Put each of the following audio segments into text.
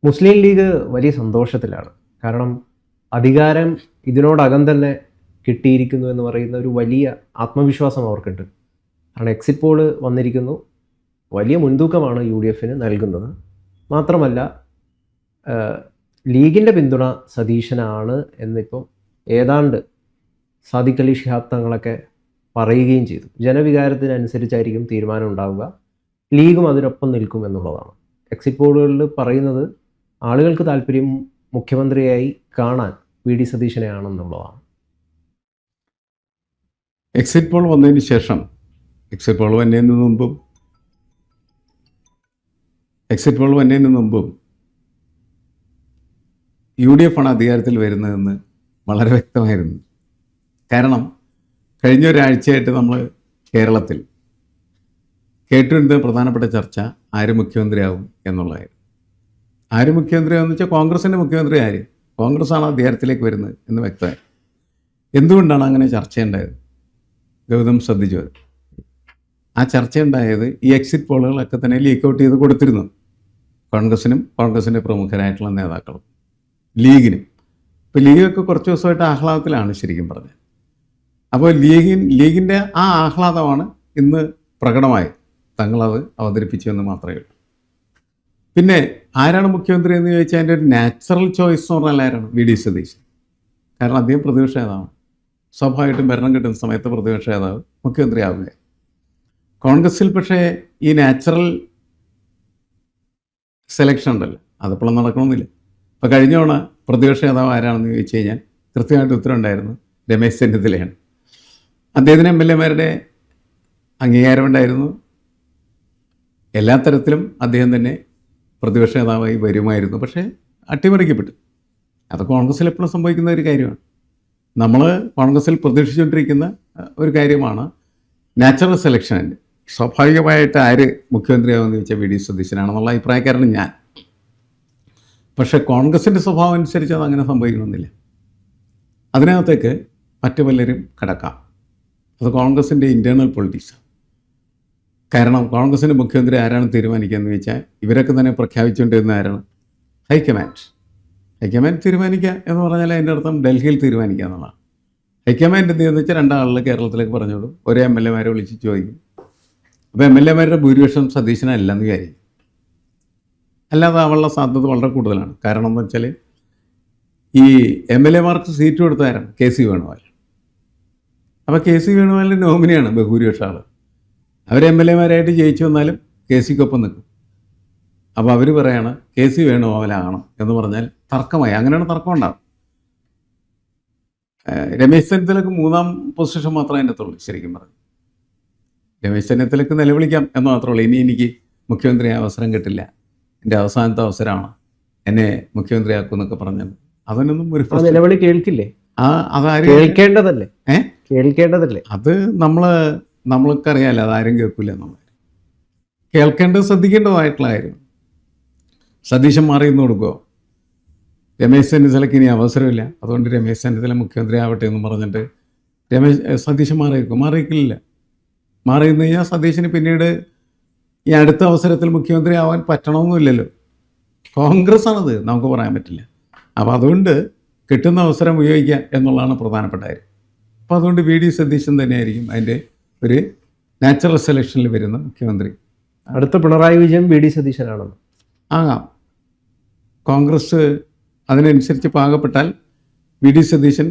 മുസ്ലിം league വലിയ സന്തോഷത്തിലാണ്. കാരണം അധികാരം ഇതിനോടകം തന്നെ കിട്ടിയിരിക്കുന്നു എന്ന് പറയുന്ന ഒരു വലിയ ആത്മവിശ്വാസം അവർക്കുണ്ട്. കാരണം എക്സിറ്റ് പോൾ വന്നിരിക്കുന്നു. വലിയ മുൻതൂക്കമാണ് യു.ഡി.എഫിന് നൽകുന്നത്. മാത്രമല്ല ലീഗിൻ്റെ പിന്തുണ സതീശനാണ് എന്നിപ്പം ഏതാണ്ട് സാദിഖ് അലി ശിഹാബ് തങ്ങളൊക്കെ പറയുകയും ചെയ്തു. ജനവികാരത്തിനനുസരിച്ചായിരിക്കും തീരുമാനം ഉണ്ടാവുക. ലീഗും അതിനൊപ്പം നിൽക്കും എന്നുള്ളതാണ്. എക്സിറ്റ് പോളുകളിൽ പറയുന്നത് ആളുകൾക്ക് താല്പര്യം മുഖ്യമന്ത്രിയായി കാണാൻ വി.ഡി. സതീശനെയാണെന്നുള്ളതാണ്. എക്സിറ്റ് പോൾ വന്നതിന് ശേഷം എക്സിറ്റ് പോൾ വന്നതിന് മുമ്പും യു.ഡി.എഫ് ആണ് അധികാരത്തിൽ വരുന്നതെന്ന് വളരെ വ്യക്തമായിരുന്നു. കാരണം കഴിഞ്ഞ ഒരാഴ്ചയായിട്ട് നമ്മൾ കേരളത്തിൽ കേട്ടുവരുന്ന പ്രധാനപ്പെട്ട ചർച്ച ആര് മുഖ്യമന്ത്രിയാവും എന്നുള്ളതായിരുന്നു. ആര് മുഖ്യമന്ത്രിയാവുമെന്ന് വെച്ചാൽ കോൺഗ്രസിൻ്റെ മുഖ്യമന്ത്രി ആര്, കോൺഗ്രസ്സാണ് അധികാരത്തിലേക്ക് വരുന്നത് എന്ന് വ്യക്തമായി. എന്തുകൊണ്ടാണ് അങ്ങനെ ചർച്ചയുണ്ടായത്? ഗൗതം ശ്രദ്ധിച്ചു. ആ ചർച്ചയുണ്ടായത് ഈ എക്സിറ്റ് പോളുകളൊക്കെ തന്നെ ലീക്ക് ഔട്ട് ചെയ്ത് കൊടുത്തിരുന്നു കോൺഗ്രസിനും കോൺഗ്രസിൻ്റെ പ്രമുഖരായിട്ടുള്ള നേതാക്കളും ലീഗിനും. ഇപ്പോൾ ലീഗൊക്കെ കുറച്ച് ദിവസമായിട്ട് ആഹ്ലാദത്തിലാണ് ശരിക്കും പറഞ്ഞത്. അപ്പോൾ ലീഗിൻ്റെ ആ ആഹ്ലാദമാണ് ഇന്ന് പ്രകടമായി തങ്ങളത് അവതരിപ്പിച്ചു എന്ന് മാത്രമേ ഉള്ളൂ. പിന്നെ ആരാണ് മുഖ്യമന്ത്രി എന്ന് ചോദിച്ചാൽ അതിൻ്റെ ഒരു നാച്ചുറൽ ചോയ്സ് എന്ന് പറഞ്ഞാൽ ആരാണ്? വി.ഡി. സതീശൻ. കാരണം അദ്ദേഹം പ്രതിപക്ഷ നേതാവാണ്. സ്വാഭാവികമായിട്ടും ഭരണം കിട്ടുന്ന സമയത്ത് പ്രതിപക്ഷ നേതാവ് മുഖ്യമന്ത്രി ആവുക. കോൺഗ്രസിൽ പക്ഷേ ഈ നാച്ചുറൽ സെലക്ഷൻ ഉണ്ടല്ലോ, അതിപ്പോഴും നടക്കണമെന്നില്ല. ഇപ്പോൾ കഴിഞ്ഞ തവണ പ്രതിപക്ഷ നേതാവ് ആരാണെന്ന് ചോദിച്ചു കഴിഞ്ഞാൽ കൃത്യമായിട്ട് ഉത്തരം ഉണ്ടായിരുന്നു, രമേശ് ചെന്നിത്തലയാണ്. അദ്ദേഹത്തിന് എം.എൽ.എമാരുടെ അംഗീകാരമുണ്ടായിരുന്നു. എല്ലാ തരത്തിലും അദ്ദേഹം തന്നെ പ്രതിപക്ഷ നേതാവായി വരുമായിരുന്നു. പക്ഷേ അട്ടിമറിക്കപ്പെട്ടു. അത് കോൺഗ്രസ്സിൽ എപ്പോഴും സംഭവിക്കുന്ന ഒരു കാര്യമാണ്. നമ്മൾ കോൺഗ്രസ്സിൽ പ്രതീക്ഷിച്ചുകൊണ്ടിരിക്കുന്ന ഒരു കാര്യമാണ് നാച്ചുറൽ സെലക്ഷൻ്റെ. സ്വാഭാവികമായിട്ട് ആര് മുഖ്യമന്ത്രിയാവുമെന്ന് ചോദിച്ചാൽ വി.ഡി. സതീശനാണെന്നുള്ള അഭിപ്രായക്കാരാണ് ഞാൻ. പക്ഷേ കോൺഗ്രസിൻ്റെ സ്വഭാവം അനുസരിച്ച് അത് അങ്ങനെ സംഭവിക്കണമെന്നില്ല. അതിനകത്തേക്ക് മറ്റു പലരും കടക്കാം. അത് കോൺഗ്രസിൻ്റെ ഇൻറ്റേർണൽ പൊളിറ്റിക്സാണ്. കാരണം കോൺഗ്രസിൻ്റെ മുഖ്യമന്ത്രി ആരാണ് തീരുമാനിക്കുക എന്ന് വെച്ചാൽ ഇവരൊക്കെ തന്നെ പ്രഖ്യാപിച്ചുകൊണ്ടിരുന്ന ആരാണ്? ഹൈക്കമാൻഡ് തീരുമാനിക്കുക എന്ന് പറഞ്ഞാൽ അതിൻ്റെ അർത്ഥം ഡൽഹിയിൽ തീരുമാനിക്കുക എന്നുള്ളതാണ്. ഹൈക്കമാൻഡ് എന്ത് ചെയ്യുന്നത് വെച്ചാൽ രണ്ടാളുകൾ കേരളത്തിലേക്ക് പറഞ്ഞോളൂ, ഒരേ എം.എൽ.എമാരെ വിളിച്ച് ചോദിക്കും. അപ്പോൾ എം.എൽ.എമാരുടെ ഭൂരിപക്ഷം സതീശനല്ലെന്ന് വിചാരിക്കും. അല്ലാതെ അവളുടെ സാധ്യത വളരെ കൂടുതലാണ്. കാരണം എന്ന് വെച്ചാൽ ഈ എം.എൽ.എമാർക്ക് സീറ്റ് കൊടുത്താരാണ്? കെ.സി. വേണുഗോപാൽ. അപ്പോൾ കെ.സി. വേണുഗോപാലിൻ്റെ നോമിനിയാണ് ബഹുഭൂരിപക്ഷ ആൾ. അവർ എം.എൽ.എമാരായിട്ട് ജയിച്ചു വന്നാലും കെ.സിക്കൊപ്പം നിൽക്കും. അപ്പോൾ അവർ പറയാണ് കെ.സി. വേണുഗോപാലാകണം എന്ന് പറഞ്ഞാൽ തർക്കമായി. അങ്ങനെയാണ് തർക്കം ഉണ്ടാകും. രമേശ് ചെന്നിത്തലക്ക് 3ാം പൊസിഷൻ മാത്രമേ അതിൻ്റെ അകത്തുള്ളൂ. ശരിക്കും പറഞ്ഞു രമേശ് ചെന്നിത്തലക്ക് നിലവിളിക്കാം എന്ന് മാത്രമേ ഉള്ളൂ. ഇനി എനിക്ക് മുഖ്യമന്ത്രി അവസരം കിട്ടില്ല, എൻ്റെ അവസാനത്തെ അവസരമാണ്, എന്നെ മുഖ്യമന്ത്രിയാക്കുമെന്നൊക്കെ പറഞ്ഞത് അതൊന്നും ഒരു നിലവിളി കേൾക്കില്ലേ? അതാരും കേൾക്കേണ്ടതല്ലേ? കേൾക്കേണ്ടതല്ലേ? അത് നമ്മൾക്കറിയാമല്ലോ, അതാരും കേൾക്കില്ല എന്നുള്ളത്. കേൾക്കേണ്ടത് ശ്രദ്ധിക്കേണ്ടതായിട്ടുള്ള കാര്യം. സതീശൻ മാറി നിന്ന് കൊടുക്കുമോ? രമേശ് ചെന്നിത്തലയ്ക്ക് ഇനി അവസരമില്ല, അതുകൊണ്ട് രമേശ് ചെന്നിത്തല മുഖ്യമന്ത്രി ആവട്ടെ എന്ന് പറഞ്ഞിട്ട് സതീശൻ മാറിയിരിക്കില്ല. മാറി നിന്ന് കഴിഞ്ഞാൽ സതീശന് പിന്നീട് ഈ അടുത്ത അവസരത്തിൽ മുഖ്യമന്ത്രി ആവാൻ പറ്റണമെന്നില്ലല്ലോ. കോൺഗ്രസ് ആണത്, നമുക്ക് പറയാൻ പറ്റില്ല. അപ്പോൾ അതുകൊണ്ട് കിട്ടുന്ന അവസരം ഉപയോഗിക്കുക എന്നുള്ളതാണ് പ്രധാനപ്പെട്ട കാര്യം. അപ്പോൾ അതുകൊണ്ട് വി.ഡി. സതീശൻ തന്നെയായിരിക്കും അതിൻ്റെ ഒരു നാച്ചുറൽ സെലക്ഷനിൽ വരുന്ന മുഖ്യമന്ത്രി. അടുത്ത പിണറായി വിജയൻ വി.ഡി. സതീശനാണെന്ന് ആകാം. കോൺഗ്രസ് അതിനനുസരിച്ച് പാകപ്പെട്ടാൽ വി.ഡി. സതീശൻ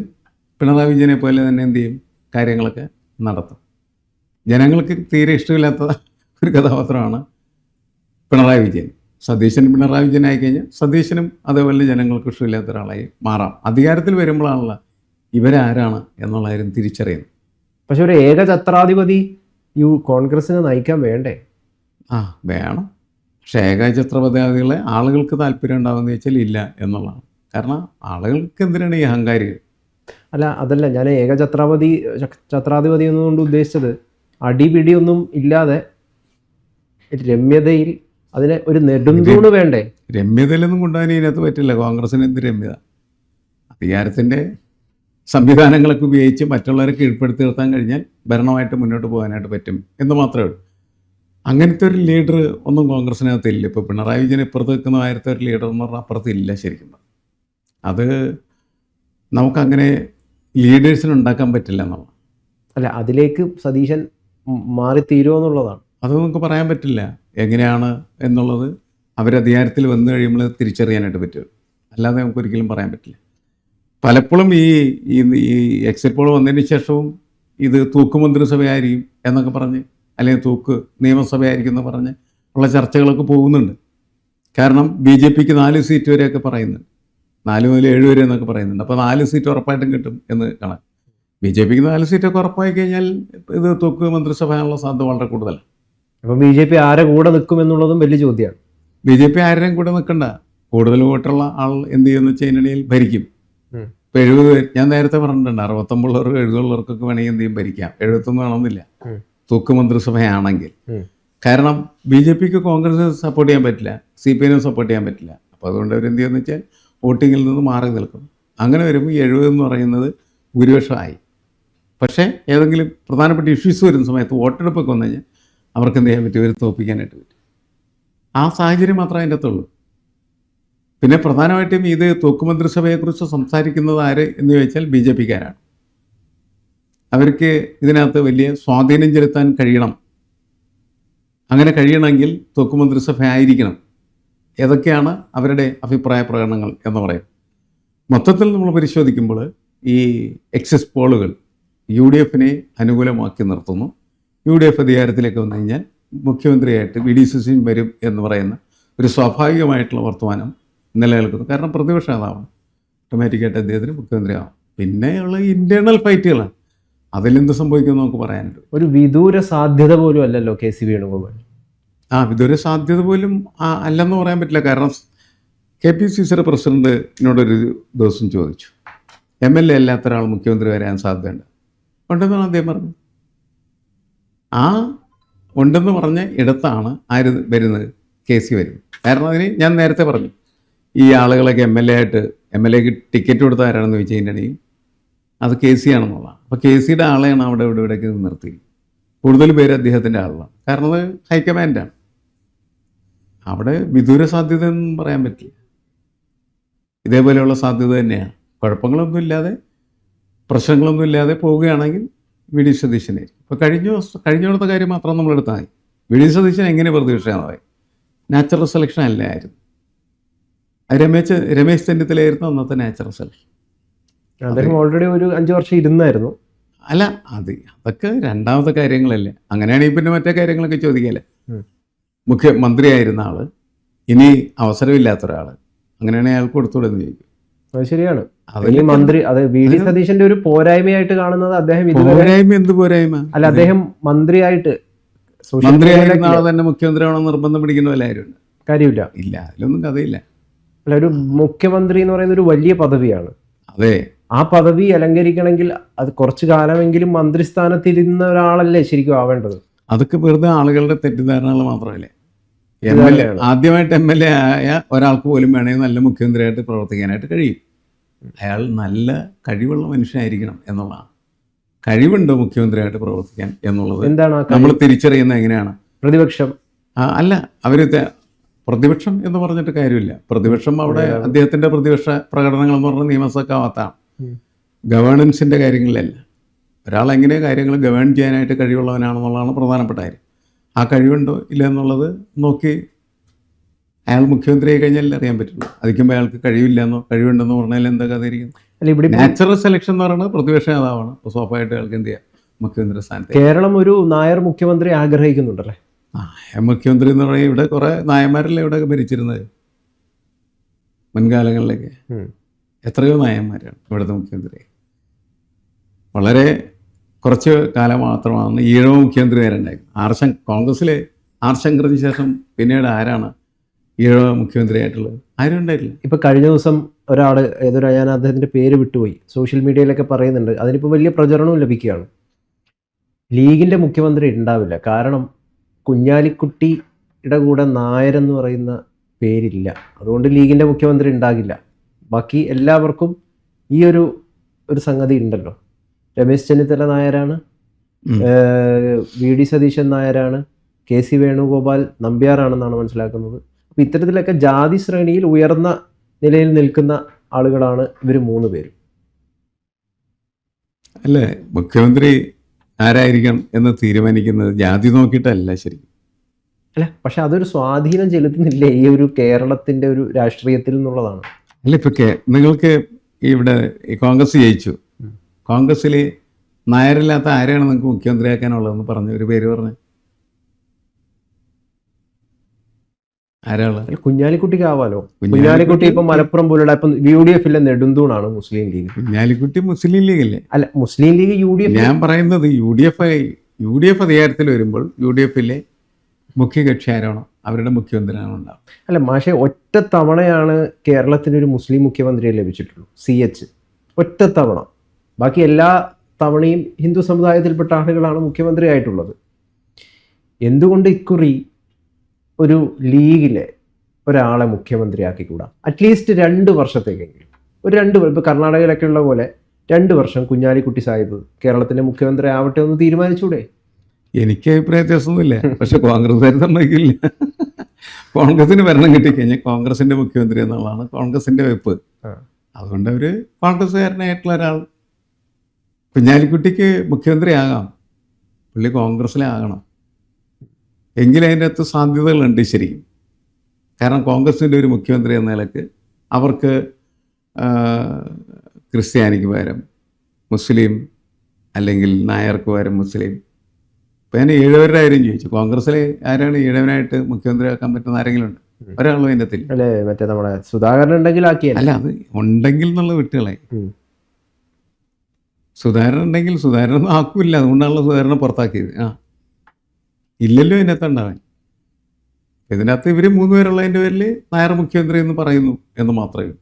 പിണറായി വിജയനെ പോലെ തന്നെ എന്ത് ചെയ്യും? കാര്യങ്ങളൊക്കെ നടത്തും. ജനങ്ങൾക്ക് തീരെ ഇഷ്ടമില്ലാത്ത ഒരു കഥാപാത്രമാണ് പിണറായി വിജയൻ. സതീശൻ പിണറായി വിജയനായി കഴിഞ്ഞാൽ സതീശനും അതേപോലെ ജനങ്ങൾക്ക് ഇഷ്ടമില്ലാത്ത ഒരാളായി മാറാം. അധികാരത്തിൽ വരുമ്പോഴാണല്ലോ ഇവരാരാണ് എന്നുള്ള കാര്യം തിരിച്ചറിയുന്നത്. പക്ഷെ ഒരു ഏകഛത്രാധിപതി കോൺഗ്രസിനെ നയിക്കാൻ വേണ്ടേ? വേണം. പക്ഷേ ഏകഛത്രപതികളെ ആളുകൾക്ക് താല്പര്യം ഉണ്ടാകുമെന്ന് വെച്ചാൽ ഇല്ല എന്നുള്ളതാണ്. കാരണം ആളുകൾക്ക് എന്തിനാണ് ഈ അഹങ്കാരികൾ? അതല്ല ഞാൻ ഛത്രാധിപതി എന്നുകൊണ്ട് ഉദ്ദേശിച്ചത് അടിപിടിയൊന്നും ഇല്ലാതെ രമ്യതയിൽ അതിന് ഒരു നെടുന്തൂണ് വേണ്ടേ? രമ്യതയിലൊന്നും കൊണ്ടുപോകാൻ ഇതിനകത്ത് പറ്റില്ല. കോൺഗ്രസിന് എന്ത് രമ്യത? അധികാരത്തിൻ്റെ സംവിധാനങ്ങളൊക്കെ ഉപയോഗിച്ച് മറ്റുള്ളവരെ കീഴ്പ്പെടുത്തി നിർത്താൻ കഴിഞ്ഞാൽ ഭരണമായിട്ട് മുന്നോട്ട് പോകാനായിട്ട് പറ്റും എന്ന് മാത്രമേ ഉള്ളൂ. അങ്ങനത്തെ ഒരു ലീഡർ ഒന്നും കോൺഗ്രസിനകത്ത് ഇല്ല. ഇപ്പോൾ പിണറായി വിജയൻ ഇപ്പുറത്ത് നിൽക്കുന്ന മാതിരത്തെ ഒരു ലീഡർ എന്ന് പറഞ്ഞാൽ അപ്പുറത്ത് ഇല്ല ശരിക്കും. അത് നമുക്കങ്ങനെ ലീഡേഴ്സിന് ഉണ്ടാക്കാൻ പറ്റില്ല എന്നുള്ളത്. അല്ല, അതിലേക്ക് സതീശൻ മാറിത്തീരുമോ എന്നുള്ളതാണ്. അത് നമുക്ക് പറയാൻ പറ്റില്ല എങ്ങനെയാണ് എന്നുള്ളത്. അവരധികാരത്തിൽ വന്നു കഴിയുമ്പോൾ തിരിച്ചറിയാനായിട്ട് പറ്റും. അല്ലാതെ നമുക്ക് ഒരിക്കലും പറയാൻ പറ്റില്ല. പലപ്പോഴും ഈ എക്സിറ്റ് പോൾ വന്നതിന് ശേഷവും ഇത് തൂക്ക് മന്ത്രിസഭയായിരിക്കും എന്നൊക്കെ പറഞ്ഞ്, അല്ലെങ്കിൽ തൂക്ക് നിയമസഭയായിരിക്കും എന്ന് പറഞ്ഞ് ഉള്ള ചർച്ചകളൊക്കെ പോകുന്നുണ്ട്. കാരണം BJPക്ക് 4 സീറ്റ് വരെയൊക്കെ പറയുന്നുണ്ട്, 4 മുതൽ 7 വരെ എന്നൊക്കെ പറയുന്നുണ്ട്. അപ്പോൾ 4 സീറ്റ് ഉറപ്പായിട്ടും കിട്ടും എന്ന് കാണാം. BJPക്ക് 4 സീറ്റൊക്കെ ഉറപ്പായി കഴിഞ്ഞാൽ ഇത് തൂക്ക് മന്ത്രിസഭയാണുള്ള സാധ്യത വളരെ കൂടുതലാണ്. അപ്പോൾ BJP ആരെ കൂടെ നിൽക്കും എന്നുള്ളതും വലിയ ചോദ്യമാണ്. BJP ആരെയും കൂടെ നിൽക്കണ്ട, കൂടുതൽ വോട്ടുള്ള ആൾ എന്ത് ചെയ്യുമെന്ന് വെച്ച് കഴിഞ്ഞാൽ ഭരിക്കും. ഇപ്പോൾ 70 ഞാൻ നേരത്തെ പറഞ്ഞിട്ടുണ്ട്, 69 70 വേണമെങ്കിൽ എന്ത് ചെയ്യും, ഭരിക്കാം. 71 വേണമെന്നില്ല തൂക്ക് മന്ത്രിസഭയാണെങ്കിൽ. കാരണം BJPക്ക് കോൺഗ്രസ് സപ്പോർട്ട് ചെയ്യാൻ പറ്റില്ല, CPI സപ്പോർട്ട് ചെയ്യാൻ പറ്റില്ല. അപ്പോൾ അതുകൊണ്ട് അവരെന്ത് ചെയ്യുമെന്ന് വെച്ചാൽ വോട്ടിങ്ങിൽ നിന്ന് മാറി നിൽക്കും. അങ്ങനെ വരുമ്പോൾ 70 എന്ന് പറയുന്നത് ഭൂരിപക്ഷമായി. പക്ഷേ ഏതെങ്കിലും പ്രധാനപ്പെട്ട ഇഷ്യൂസ് വരുന്ന സമയത്ത്, വോട്ടെടുപ്പൊക്കെ വന്നു കഴിഞ്ഞാൽ അവർക്ക് എന്ത് ചെയ്യാൻ പറ്റും, ഇവർ തോൽപ്പിക്കാനായിട്ട് പറ്റും. ആ സാഹചര്യം മാത്രമേ അതിൻ്റെ അകത്തുള്ളൂ. പിന്നെ പ്രധാനമായിട്ടും ഇത് തൂക്ക് മന്ത്രിസഭയെക്കുറിച്ച് സംസാരിക്കുന്നത് ആര് എന്ന് ചോദിച്ചാൽ BJPക്കാരാണ്. അവർക്ക് ഇതിനകത്ത് വലിയ സ്വാധീനം ചെലുത്താൻ കഴിയണം. അങ്ങനെ കഴിയണമെങ്കിൽ തൂക്ക് മന്ത്രിസഭ ആയിരിക്കണം. ഏതൊക്കെയാണ് അവരുടെ അഭിപ്രായ പ്രകടനങ്ങൾ എന്ന് പറയും. മൊത്തത്തിൽ നമ്മൾ പരിശോധിക്കുമ്പോൾ ഈ എക്സിറ്റ് പോളുകൾ UDFനെ അനുകൂലമാക്കി നിർത്തുന്നു. UDF അധികാരത്തിലേക്ക് വന്നു കഴിഞ്ഞാൽ മുഖ്യമന്ത്രിയായിട്ട് VD സതീശൻ വരും എന്ന് പറയുന്ന ഒരു സ്വാഭാവികമായിട്ടുള്ള വർത്തമാനം നിലനിൽക്കുന്നു. കാരണം പ്രതിപക്ഷ നേതാവാണ്, ഓട്ടോമാറ്റിക്കായിട്ട് അദ്ദേഹത്തിന് മുഖ്യമന്ത്രിയാവും. പിന്നെയുള്ള ഇൻറ്റേർണൽ ഫൈറ്റുകളാണ്, അതിലെന്ത് സംഭവിക്കുമെന്ന് നമുക്ക് പറയാനുണ്ട്. ഒരു വിദൂര സാധ്യത പോലും അല്ലല്ലോ KC വേണുഗോപാൽ. വിദൂര സാധ്യത പോലും അല്ലെന്ന് പറയാൻ പറ്റില്ല. കാരണം KPCCയുടെ പ്രസിഡന്റിനോടൊരു ദിവസം ചോദിച്ചു, MLA അല്ലാത്ത ഒരാൾ മുഖ്യമന്ത്രി വരാൻ സാധ്യതയുണ്ട്. ഉണ്ടെന്നാണ് അദ്ദേഹം പറഞ്ഞത്. ഉണ്ടെന്ന് പറഞ്ഞ ഇടത്താണ് ആര് വരുന്നത്, KC വരുന്നത്. കാരണം അതിന് ഞാൻ നേരത്തെ പറഞ്ഞു, ഈ ആളുകളൊക്കെ MLAക്ക് ടിക്കറ്റ് കൊടുത്ത ആരാണെന്ന് ചോദിച്ചു കഴിഞ്ഞിട്ടുണ്ടെങ്കിൽ അത് KC ആണെന്നുള്ളതാണ്. അപ്പോൾ KCയുടെ ആളെയാണ് അവിടെ ഇവിടേക്ക് നിർത്തി. കൂടുതൽ പേര് അദ്ദേഹത്തിൻ്റെ ആളാണ്. കാരണം അത് ഹൈക്കമാൻഡാണ്. അവിടെ വിദൂര സാധ്യത എന്നും പറയാൻ പറ്റില്ല. ഇതേപോലെയുള്ള സാധ്യത തന്നെയാണ്. കുഴപ്പങ്ങളൊന്നും ഇല്ലാതെ, പ്രശ്നങ്ങളൊന്നും ഇല്ലാതെ പോവുകയാണെങ്കിൽ VD സതീശനായിരിക്കും. ഇപ്പോൾ കഴിഞ്ഞ കാര്യം മാത്രം നമ്മളെടുത്താൽ മതി. VD സതീശൻ എങ്ങനെ പ്രതിപക്ഷമായി? നാച്ചുറൽ സെലക്ഷൻ അല്ലായിരുന്നു. രമേശ് ചെന്നിത്തലയായിരുന്നു അന്നത്തെ നാച്ചുറൽ സെലക്ഷൻ. അദ്ദേഹം ഓൾറെഡി ഒരു 5 വർഷം ഇരുന്നായിരുന്നു. അല്ല, അതൊക്കെ രണ്ടാമത്തെ കാര്യങ്ങളല്ലേ. അങ്ങനെയാണെങ്കിൽ പിന്നെ മറ്റേ കാര്യങ്ങളൊക്കെ ചോദിക്കല്ലേ. മുഖ്യമന്ത്രിയായിരുന്ന ആൾ ഇനി അവസരമില്ലാത്ത ഒരാൾ, അങ്ങനെയാണെങ്കിൽ അയാൾക്ക് കൊടുത്തുവിടുന്ന് ചോദിക്കും. അത് ശരിയാണ്. മന്ത്രി VD സതീശന്റെ ഒരു പോരായ്മയായിട്ട് കാണുന്നത് അദ്ദേഹം എന്ത് പോരായ്മ? അല്ല, അദ്ദേഹം മന്ത്രിയായിരുന്ന ആൾ തന്നെ മുഖ്യമന്ത്രിയാണെന്ന് നിർബന്ധം പിടിക്കുന്ന പോലെ ആരുണ്ട്? കാര്യമില്ല. ഇല്ല, അതിലൊന്നും കഥയില്ല. അല്ല, ഒരു മുഖ്യമന്ത്രി എന്ന് പറയുന്ന ഒരു വലിയ പദവിയാണ്. അതെ, ആ പദവി അലങ്കരിക്കണമെങ്കിൽ അത് കുറച്ചു കാലമെങ്കിലും മന്ത്രിസ്ഥാനത്തിരുന്ന ഒരാളല്ലേ ശരിക്കും ആവേണ്ടത്. അതൊക്കെ വെറുതെ ആളുകളുടെ തെറ്റിദ്ധാരണകൾ മാത്രമല്ലേ. ആദ്യമായിട്ട് MLA ആയ ഒരാൾക്ക് പോലും വേണമെങ്കിൽ നല്ല മുഖ്യമന്ത്രിയായിട്ട് പ്രവർത്തിക്കാനായിട്ട് കഴിയും. അയാൾ നല്ല കഴിവുള്ള മനുഷ്യനായിരിക്കണം എന്നുള്ളതാണ്. കഴിവുണ്ടോ മുഖ്യമന്ത്രിയായിട്ട് പ്രവർത്തിക്കാൻ എന്നുള്ളത് എന്താണ് നമ്മൾ തിരിച്ചറിയുന്നത് എങ്ങനെയാണ്? പ്രതിപക്ഷം അല്ല, പ്രതിപക്ഷം എന്ന് പറഞ്ഞിട്ട് കാര്യമില്ല. പ്രതിപക്ഷം അവിടെ അദ്ദേഹത്തിൻ്റെ പ്രതിപക്ഷ പ്രകടനങ്ങൾ എന്ന് പറഞ്ഞാൽ നിയമസഭക്കാവത്താണ്, ഗവേണൻസിൻ്റെ കാര്യങ്ങളിലല്ല. ഒരാൾ എങ്ങനെ കാര്യങ്ങൾ ഗവേൺ ചെയ്യാനായിട്ട് കഴിവുള്ളവനാണെന്നുള്ളതാണ് പ്രധാനപ്പെട്ട കാര്യം. ആ കഴിവുണ്ടോ ഇല്ല എന്നുള്ളത് നോക്കി അയാൾ മുഖ്യമന്ത്രിയായി കഴിഞ്ഞാൽ അറിയാൻ പറ്റുള്ളൂ. അതിക്കുമ്പോൾ അയാൾക്ക് കഴിവില്ലെന്നോ കഴിവുണ്ടെന്നോ പറഞ്ഞാൽ എന്താ കഥയിരിക്കുന്നു? നാച്ചുറൽ സെലക്ഷൻ എന്ന് പറയുന്നത് പ്രതിപക്ഷ നേതാവാണ്. അപ്പോൾ സ്വാഭാവികമായിട്ട് അയാൾക്ക് എന്ത് ചെയ്യാം, മുഖ്യമന്ത്രി സ്ഥാനത്ത്. കേരളം ഒരു നായർ മുഖ്യമന്ത്രി ആഗ്രഹിക്കുന്നുണ്ടല്ലേ? മുഖ്യമന്ത്രി എന്ന് പറയുന്നത് ഇവിടെ കുറേ നായന്മാരല്ലേ ഇവിടെ ഭരിച്ചിരുന്നത് മുൻകാലങ്ങളിലേക്ക്. എത്രയോ നായന്മാരാണ് ഇവിടുത്തെ മുഖ്യമന്ത്രി. വളരെ കുറച്ച് കാലം മാത്രമാണ് ഈഴവ മുഖ്യമന്ത്രിമാരുണ്ടായിരുന്നു. കോൺഗ്രസ്സിലെ ശങ്കറിന് ശേഷം പിന്നീട് ആരാണ് ഈഴവ മുഖ്യമന്ത്രിയായിട്ടുള്ളത്? ആരും ഉണ്ടായിട്ടില്ല. ഇപ്പോൾ കഴിഞ്ഞ ദിവസം ഒരാൾ ഞാൻ അദ്ദേഹത്തിൻ്റെ പേര് വിട്ടുപോയി, സോഷ്യൽ മീഡിയയിലൊക്കെ പറയുന്നുണ്ട്. അതിനിപ്പോൾ വലിയ പ്രചരണവും ലഭിക്കുകയാണ്. ലീഗിൻ്റെ മുഖ്യമന്ത്രി ഉണ്ടാവില്ല. കാരണം കുഞ്ഞാലിക്കുട്ടിയുടെ കൂടെ നായരെന്ന് പറയുന്ന പേരില്ല. അതുകൊണ്ട് ലീഗിൻ്റെ മുഖ്യമന്ത്രി ഉണ്ടാകില്ല. ബാക്കി എല്ലാവർക്കും ഈ ഒരു സംഗതി ഉണ്ടല്ലോ. രമേശ് ചെന്നിത്തല നായരാണ്, VD സതീശൻ നായരാണ്, KC വേണുഗോപാൽ നമ്പ്യാരാണെന്നാണ് മനസ്സിലാക്കുന്നത്. അപ്പോൾ ഇത്തരത്തിലൊക്കെ ജാതി ശ്രേണിയിൽ ഉയർന്ന നിലയിൽ നിൽക്കുന്ന ആളുകളാണ് ഇവർ 3 പേരും. അല്ലേ, മുഖ്യമന്ത്രി ആരായിരിക്കണം എന്ന് തീരുമാനിക്കുന്നത് ജാതി നോക്കിയിട്ടല്ല ശരിക്കും. അല്ല, പക്ഷെ അതൊരു സ്വാധീനം ചെലുത്തുന്നില്ലേ ഈ ഒരു കേരളത്തിൻ്റെ ഒരു രാഷ്ട്രീയത്തിൽ എന്നുള്ളതാണ്. അല്ല, ഇപ്പോൾ നിങ്ങൾക്ക് ഇവിടെ ഈ കോൺഗ്രസ് ജയിച്ചു, കോൺഗ്രസ്സിൽ നായരില്ലാത്ത ആരെയാണ് നിങ്ങൾക്ക് മുഖ്യമന്ത്രിയാക്കാനുള്ളതെന്ന് പറഞ്ഞ ഒരു പേര് പറഞ്ഞ് ആരാള്? കുഞ്ഞാലിക്കുട്ടിക്ക് ആവാലോ. കുഞ്ഞാലിക്കുട്ടി ഇപ്പൊ മലപ്പുറം പോലുള്ള ഇപ്പം UDF-ലെ നെടുന്തൂണാണ് മുസ്ലിം ലീഗ്. കുഞ്ഞാലിക്കുട്ടി മുസ്ലിം ലീഗ് അല്ലേ? അല്ല, മുസ്ലിം ലീഗ് UDF. ഞാൻ പറയുന്നത് UDF അധികാരത്തിൽ വരുമ്പോൾ UDF-ലെ മുഖ്യകക്ഷി ആരാണോ അവരുടെ മുഖ്യമന്ത്രിയാണ് ഉണ്ടാവും. അല്ല മാഷെ, ഒറ്റ തവണയാണ് കേരളത്തിന് ഒരു മുസ്ലിം മുഖ്യമന്ത്രിയെ ലഭിച്ചിട്ടുള്ളൂ, CH. ഒറ്റ തവണ. ബാക്കി എല്ലാ തവണയും ഹിന്ദു സമുദായത്തിൽപ്പെട്ട ആളുകളാണ് മുഖ്യമന്ത്രി ആയിട്ടുള്ളത്. എന്തുകൊണ്ട് ഇക്കുറി ഒരു ലീഗിലെ ഒരാളെ മുഖ്യമന്ത്രിയാക്കിക്കൂടാ? അറ്റ്ലീസ്റ്റ് 2 വർഷത്തേക്കെങ്കിലും. ഒരു 2 ഇപ്പോൾ കർണാടകയിലൊക്കെ ഉള്ള പോലെ 2 വർഷം കുഞ്ഞാലിക്കുട്ടി സാഹിബ് കേരളത്തിൻ്റെ മുഖ്യമന്ത്രി ആവട്ടെ എന്ന് തീരുമാനിച്ചൂടെ? എനിക്ക് അഭിപ്രായ വ്യത്യാസമൊന്നുമില്ല. പക്ഷെ കോൺഗ്രസ്സുകാർ സമ്മതിക്കില്ല. കോൺഗ്രസിന് ഭരണം കിട്ടിക്കഴിഞ്ഞാൽ കോൺഗ്രസിൻ്റെ മുഖ്യമന്ത്രി എന്നുള്ളതാണ് കോൺഗ്രസിൻ്റെ വെപ്പ്. അതുകൊണ്ട് അവർ കോൺഗ്രസ്സുകാരനായിട്ടുള്ള ഒരാൾ കുഞ്ഞാലിക്കുട്ടിക്ക് മുഖ്യമന്ത്രി ആകാം, പുള്ളി കോൺഗ്രസ്സിലെ ആകണം. എങ്കിലും അതിൻ്റെ അകത്ത് സാധ്യതകളുണ്ട് ശരിക്കും. കാരണം കോൺഗ്രസിൻ്റെ ഒരു മുഖ്യമന്ത്രി എന്ന നിലക്ക് അവർക്ക് ക്രിസ്ത്യാനിക്ക് പകരം മുസ്ലിം, അല്ലെങ്കിൽ നായർക്ക് പകരം മുസ്ലിം. ഇപ്പോൾ ഞാൻ ഈഴവരുടെ കാര്യം ചോദിച്ചു, കോൺഗ്രസ്സിൽ ആരാണ് ഈഴവനായിട്ട് മുഖ്യമന്ത്രി ആക്കാൻ പറ്റുന്ന ആരെങ്കിലും ഉണ്ട്? ഒരാളും അതിൻ്റെ അകത്തിൽ അല്ലേ? മറ്റേ നമ്മുടെ സുധാകരൻ ഉണ്ടെങ്കിൽ ആക്കിയല്ല. അല്ല, അത് ഉണ്ടെങ്കിൽ എന്നുള്ള വിട്ടുകളെ. സുധാകരൻ ഉണ്ടെങ്കിൽ സുധാകരനൊന്നും ആക്കില്ല, അതുകൊണ്ടാണല്ലോ സുധാകരനെ പുറത്താക്കിയത്. ഇല്ലല്ലോ ഇതിനകത്ത് ഉണ്ടാവാൻ. ഇതിനകത്ത് ഇവർ 3 പേരുള്ളതിൻ്റെ പേരിൽ നായർ മുഖ്യമന്ത്രി എന്ന് പറയുന്നു എന്ന് മാത്രമേ.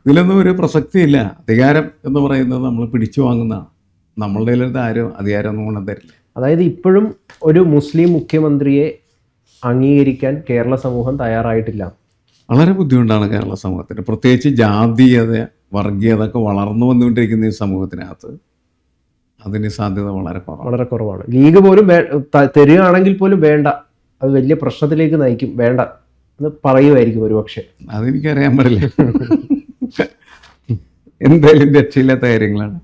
ഇതിലൊന്നും ഒരു പ്രസക്തിയില്ല. അധികാരം എന്ന് പറയുന്നത് നമ്മൾ പിടിച്ചു വാങ്ങുന്നതാണ്. നമ്മളുടെ കയ്യിലത്തെ ആരും അധികാരമൊന്നും കൊണ്ടു തരില്ല. അതായത് ഇപ്പോഴും ഒരു മുസ്ലിം മുഖ്യമന്ത്രിയെ അംഗീകരിക്കാൻ കേരള സമൂഹം തയ്യാറായിട്ടില്ല. വളരെ ബുദ്ധിമുട്ടാണ് കേരള സമൂഹത്തിന്, പ്രത്യേകിച്ച് ജാതീയത, വർഗീയത ഒക്കെ വളർന്നു വന്നുകൊണ്ടിരിക്കുന്ന ഈ സമൂഹത്തിനകത്ത് അതിന് സാധ്യത വളരെ കുറവാണ്. ലീഗ് പോലും തരികയാണെങ്കിൽ പോലും വേണ്ട, അത് വലിയ പ്രശ്നത്തിലേക്ക് നയിക്കും, വേണ്ട എന്ന് പറയുമായിരിക്കും ഒരുപക്ഷെ. അതെനിക്കറിയാൻ പാടില്ല. എന്തായാലും രക്ഷയില്ലാത്ത കാര്യങ്ങളാണ്.